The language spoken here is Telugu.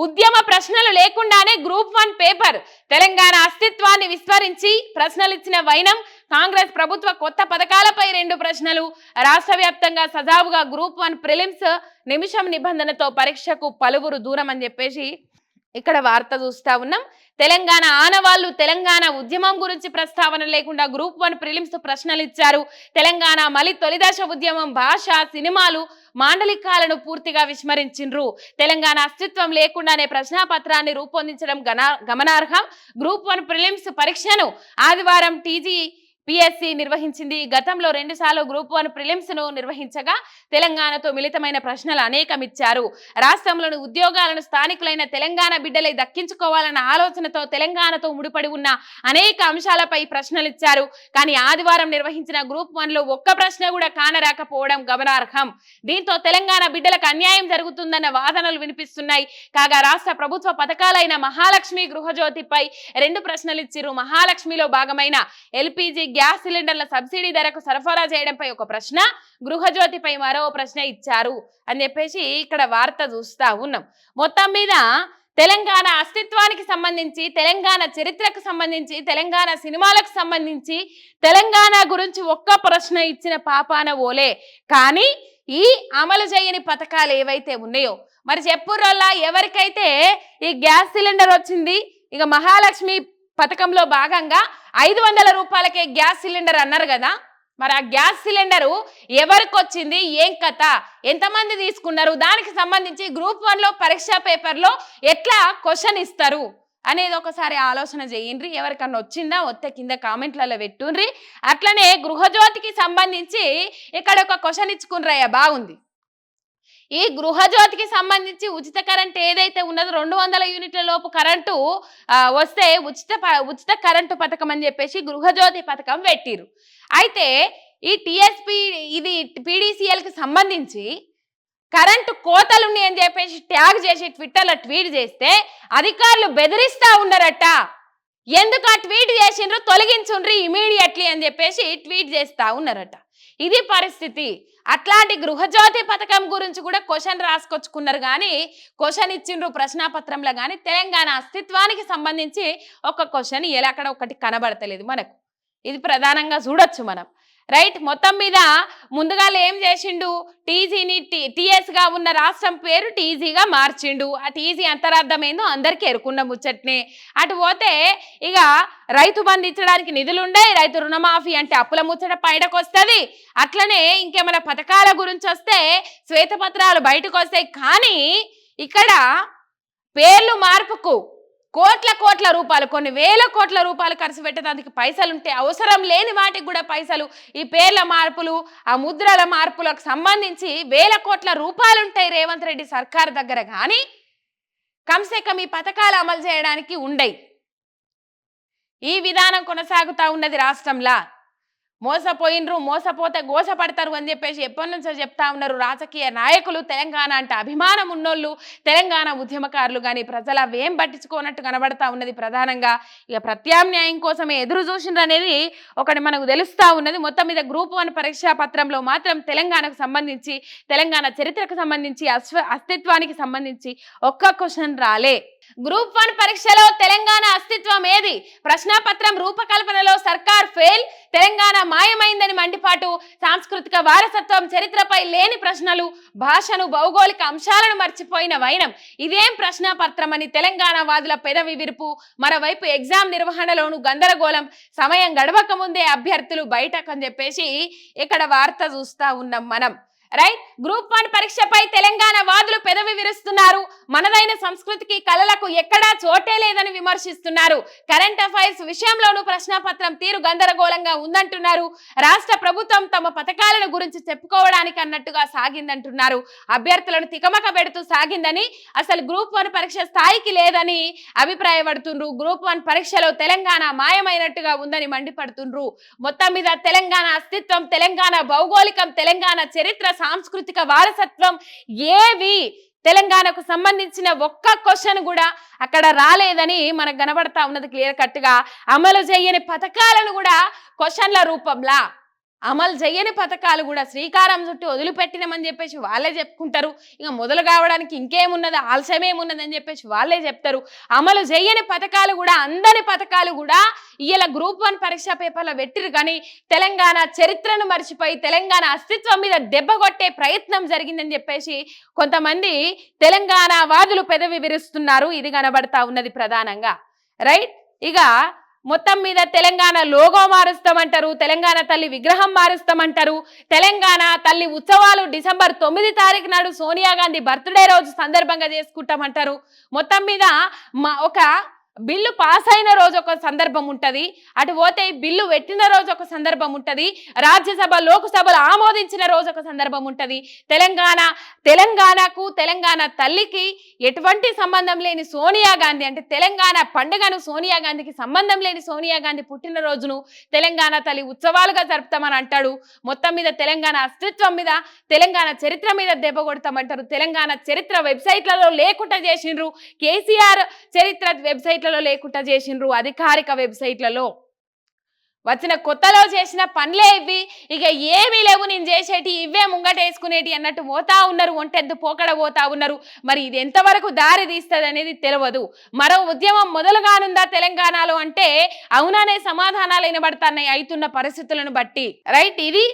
ఉద్యమ ప్రశ్నలు లేకుండానే గ్రూప్ 1 పేపర్ తెలంగాణ అస్తిత్వాన్ని విస్మరించి ప్రశ్నలు ఇచ్చిన వైనం కాంగ్రెస్ ప్రభుత్వ కొత్త పథకాలపై 2 ప్రశ్నలు రాష్ట్ర వ్యాప్తంగా సజావుగా గ్రూప్ 1 ప్రిలిమ్స్ నిమిషం నిబంధనతో పరీక్షకు పలువురు దూరం అని చెప్పేసి ఇక్కడ వార్త చూస్తా ఉన్నాం. తెలంగాణ ఆనవాళ్లు తెలంగాణ ఉద్యమం గురించి ప్రస్తావన లేకుండా గ్రూప్ 1 ప్రిలిమ్స్ ప్రశ్నలు ఇచ్చారు. తెలంగాణ మలి తొలిదశ ఉద్యమం భాష సినిమాలు మాండలికాలను పూర్తిగా విస్మరించిండ్రు. తెలంగాణ అస్తిత్వం లేకుండానే ప్రశ్నాపత్రాన్ని రూపొందించడం గమనార్హం. గ్రూప్ 1 ప్రిలిమ్స్ పరీక్షను ఆదివారం TGPSC నిర్వహించింది. గతంలో 2 సార్లు గ్రూప్ 1 ప్రిలిమ్స్ ను నిర్వహించగా తెలంగాణతో మిళితమైన ప్రశ్నలు అనేకం ఇచ్చారు. రాష్ట్రంలోని ఉద్యోగాలను స్థానికులైన తెలంగాణ బిడ్డలే దక్కించుకోవాలన్న ఆలోచనతో తెలంగాణతో ముడిపడి ఉన్న అనేక అంశాలపై ప్రశ్నలు ఇచ్చారు. కానీ ఆదివారం నిర్వహించిన గ్రూప్ 1 లో ఒక్క ప్రశ్న కూడా కానరాకపోవడం గమనార్హం. దీంతో తెలంగాణ బిడ్డలకు అన్యాయం జరుగుతుందన్న వాదనలు వినిపిస్తున్నాయి. కాగా రాష్ట్ర ప్రభుత్వ పథకాలైన మహాలక్ష్మి గృహజ్యోతిపై 2 ప్రశ్నలు ఇచ్చిరు. మహాలక్ష్మిలో భాగమైన LPG గ్యాస్ సిలిండర్ల సబ్సిడీ ధరకు సరఫరా చేయడంపై ఒక ప్రశ్న, గృహజ్యోతిపై మరో ప్రశ్న ఇచ్చారు అని చెప్పేసి ఇక్కడ వార్త చూస్తా ఉన్నాం. మొత్తం మీద తెలంగాణ అస్తిత్వానికి సంబంధించి, తెలంగాణ చరిత్రకు సంబంధించి, తెలంగాణ సినిమాలకు సంబంధించి తెలంగాణ గురించి ఒక్క ప్రశ్న ఇచ్చిన పాపాన ఓలే. కానీ ఈ అమలు చేయని పథకాలు ఏవైతే ఉన్నాయో మరి చెప్పుర్రోల్లా ఎవరికైతే ఈ గ్యాస్ సిలిండర్ వచ్చింది, ఇక మహాలక్ష్మి పథకంలో భాగంగా 500 రూపాయలకే గ్యాస్ సిలిండర్ అన్నారు కదా, మరి ఆ గ్యాస్ సిలిండరు ఎవరికి వచ్చింది, ఏం కథ, ఎంతమంది తీసుకున్నారు, దానికి సంబంధించి గ్రూప్ 1 లో పరీక్షా పేపర్లో ఎట్లా క్వశ్చన్ ఇస్తారు అనేది ఒకసారి ఆలోచన చేయండి. ఎవరికన్నా వచ్చిందా వస్తే కింద కామెంట్లలో పెట్టుండ్రి. అట్లనే గృహజ్యోతికి సంబంధించి ఇక్కడ ఒక క్వశ్చన్ ఇచ్చుకున్నారయ్యా, బాగుంది. ఈ గృహజ్యోతికి సంబంధించి ఉచిత కరెంట్ ఏదైతే ఉన్నదో 200 యూనిట్ల లోపు కరెంటు వస్తే ఉచిత కరెంటు పథకం అని చెప్పేసి గృహజ్యోతి పథకం పెట్టిరు. అయితే ఈ ఇది PDCL కి సంబంధించి కరెంటు కోతలు ఉన్నాయి అని చెప్పేసి ట్యాగ్ చేసి ట్విట్టర్లో ట్వీట్ చేస్తే అధికారులు బెదిరిస్తా ఉన్నారట. ఎందుకు ఆ ట్వీట్ చేసిండ్రు, తొలగించుండ్రి ఇమీడియట్లీ అని చెప్పేసి ట్వీట్ చేస్తా ఉన్నారట. ఇది పరిస్థితి. అట్లాంటి గృహజ్యోతి పథకం గురించి కూడా క్వశ్చన్ రాసుకొచ్చుకున్నారు, కానీ క్వశ్చన్ ఇచ్చిండ్రు ప్రశ్నాపత్రంలో, కానీ తెలంగాణ అస్తిత్వానికి సంబంధించి ఒక క్వశ్చన్ ఎలా అక్కడ ఒకటి కనబడతలేదు మనకు. ఇది ప్రధానంగా చూడొచ్చు మనం. రైట్. మొత్తం మీద ముందుగా ఏం చేసిండు, టీజీని TS గా ఉన్న రాష్ట్రం పేరు TGగా మార్చిండు. ఆ TG అంతరార్థం ఏందో అందరికీ ఎరుకున్న ముచ్చట్నే. అటు పోతే ఇక రైతు బంధు ఇచ్చడానికి నిధులుండే, రైతు రుణమాఫీ అంటే అప్పుల ముచ్చట పైడకు వస్తుంది. అట్లనే ఇంకేమైనా పథకాల గురించి వస్తే శ్వేతపత్రాలు బయటకు వస్తాయి. కానీ ఇక్కడ పేర్లు మార్పుకు కోట్ల రూపాయలు, కొన్ని వేల కోట్ల రూపాయలు ఖర్చు పెట్టడానికి పైసలుంటే అవసరం లేని వాటికి కూడా పైసలు, ఈ పేర్ల మార్పులు ఆ ముద్రల మార్పులకు సంబంధించి వేల కోట్ల రూపాయలు ఉంటాయి రేవంత్ రెడ్డి సర్కార్ దగ్గర. కానీ కమ్సే ఈ పథకాలు అమలు చేయడానికి ఉండయి. ఈ విధానం కొనసాగుతా ఉన్నది రాష్ట్రంలో. మోసపోయినరు, మోసపోతే గోసపడతారు అని చెప్పేసి ఎప్పటి నుంచో చెప్తా ఉన్నారు రాజకీయ నాయకులు. తెలంగాణ అంటే అభిమానం ఉన్నోళ్ళు, తెలంగాణ ఉద్యమకారులు, కానీ ప్రజలు అవేం పట్టించుకోనట్టు కనబడతా ఉన్నది. ప్రధానంగా ఇక ప్రత్యామ్నాయం కోసమే ఎదురు చూసిండ్రు అనేది ఒకటి మనకు తెలుస్తా ఉన్నది. మొత్తం మీద గ్రూప్ 1 పరీక్షా పత్రంలో మాత్రం తెలంగాణకు సంబంధించి, తెలంగాణ చరిత్రకు సంబంధించి, అస్తిత్వానికి సంబంధించి ఒక్క క్వశ్చన్ రాలే. గ్రూప్ 1 పరీక్షలో తెలంగాణ అస్తిత్వం ఏది, ప్రశ్నాపత్రం రూపకల్పనలో సర్కార్ ఫెయిల్, తెలంగాణ మాయమైందని మండిపాటు, సాంస్కృతిక వారసత్వం చరిత్రపై లేని ప్రశ్నలు, భాషను భౌగోళిక అంశాలను మర్చిపోయిన వైనం, ఇదేం ప్రశ్నాపత్రం అని తెలంగాణ వాదుల పెదవి విరుపు. మరోవైపు ఎగ్జామ్ నిర్వహణలోను గందరగోళం, సమయం గడవక ముందే అభ్యర్థులు బయటకు అని చెప్పేసి ఇక్కడ వార్త చూస్తా ఉన్నాం మనం. రైట్. గ్రూప్ 1 పరీక్షపై తెలంగాణ వాదులు పెదవి విరుస్తున్నారు. మనదైన సంస్కృతికి కళలకు ఎక్కడా చోటే లేదని విమర్శిస్తున్నారు. కరెంట్ అఫైర్స్ విషయంలోనూ ప్రశ్నాపత్రం తీరు గందరగోళంగా ఉందంటున్నారు. రాష్ట్ర ప్రభుత్వం తమ పథకాలను గురించి చెప్పుకోవడానికి అన్నట్టుగా సాగిందంటున్నారు. అభ్యర్థులను తికమక పెడుతూ సాగిందని, అసలు గ్రూప్ 1 పరీక్ష స్థాయికి లేదని అభిప్రాయపడుతుండ్రు. గ్రూప్ 1 పరీక్షలో తెలంగాణ మాయమైనట్టుగా ఉందని మండిపడుతుండ్రు. మొత్తం మీద తెలంగాణ అస్తిత్వం, తెలంగాణ భౌగోళికం, తెలంగాణ చరిత్ర, సాంస్కృతిక వారసత్వం ఏవి తెలంగాణకు సంబంధించిన ఒక్క క్వశ్చన్ కూడా అక్కడ రాలేదని మనకు కనబడతా ఉన్నది క్లియర్ కట్ గా. అమలు చేయని పథకాలను కూడా క్వశ్చన్ల రూపంలో అమలు చేయని పథకాలు కూడా శ్రీకారం చుట్టి వదిలిపెట్టినామని చెప్పేసి వాళ్ళే చెప్పుకుంటారు. ఇక మొదలు కావడానికి ఇంకేమున్నది, ఆలస్యమేమున్నది అని చెప్పేసి వాళ్ళే చెప్తారు. అమలు చేయని పథకాలు కూడా, అందని పథకాలు కూడా ఇవాళ గ్రూప్ 1 పరీక్ష పేపర్లో పెట్టిరు. కానీ తెలంగాణ చరిత్రను మర్చిపోయి తెలంగాణ అస్తిత్వం మీద దెబ్బ కొట్టే ప్రయత్నం జరిగిందని చెప్పేసి కొంతమంది తెలంగాణ వాదులు పెదవి విరుస్తున్నారు. ఇది కనబడతా ఉన్నది ప్రధానంగా. రైట్. ఇక మొత్తం మీద తెలంగాణ లోగో మారుస్తామంటారు, తెలంగాణ తల్లి విగ్రహం మారుస్తామంటారు, తెలంగాణ తల్లి ఉత్సవాలు డిసెంబర్ 9 తారీఖు నాడు సోనియా గాంధీ బర్త్డే రోజు సందర్భంగా చేసుకుంటామంటారు. మొత్తం మీద ఒక బిల్లు పాస్ అయిన రోజు ఒక సందర్భం ఉంటుంది, అటు పోతే బిల్లు పెట్టిన రోజు ఒక సందర్భం ఉంటుంది, రాజ్యసభ లోక్సభలు ఆమోదించిన రోజు ఒక సందర్భం ఉంటుంది. తెలంగాణకు తెలంగాణ తల్లికి ఎటువంటి సంబంధం లేని సోనియా గాంధీ, అంటే తెలంగాణ పండుగను సోనియా గాంధీకి సంబంధం లేని సోనియా గాంధీ పుట్టినరోజును తెలంగాణ తల్లి ఉత్సవాలుగా జరుపుతామని అంటాడు. మొత్తం మీద తెలంగాణ అస్తిత్వం మీద, తెలంగాణ చరిత్ర మీద దెబ్బ కొడతామంటారు. తెలంగాణ చరిత్ర వెబ్సైట్లలో లేకుండా చేసిండ్రు, కేసీఆర్ చరిత్ర వెబ్సైట్లలో లేకుండా చేసిండ్రు, అధికారిక వెబ్సైట్లలో. వచ్చిన కొత్తలో చేసిన పనులే ఇవి, ఇక ఏమీ లేవు నేను చేసేటి, ఇవే ముంగటేసుకునేటి అన్నట్టు పోతా ఉన్నారు, ఒంటెద్దు పోకడ పోతా ఉన్నారు. మరి ఇది ఎంతవరకు దారి తీస్తుంది అనేది తెలియదు. మరో ఉద్యమం మొదలుగానుందా తెలంగాణలో అంటే అవుననే సమాధానాలు వినబడుతున్నాయి అవుతున్న పరిస్థితులను బట్టి. రైట్. ఇది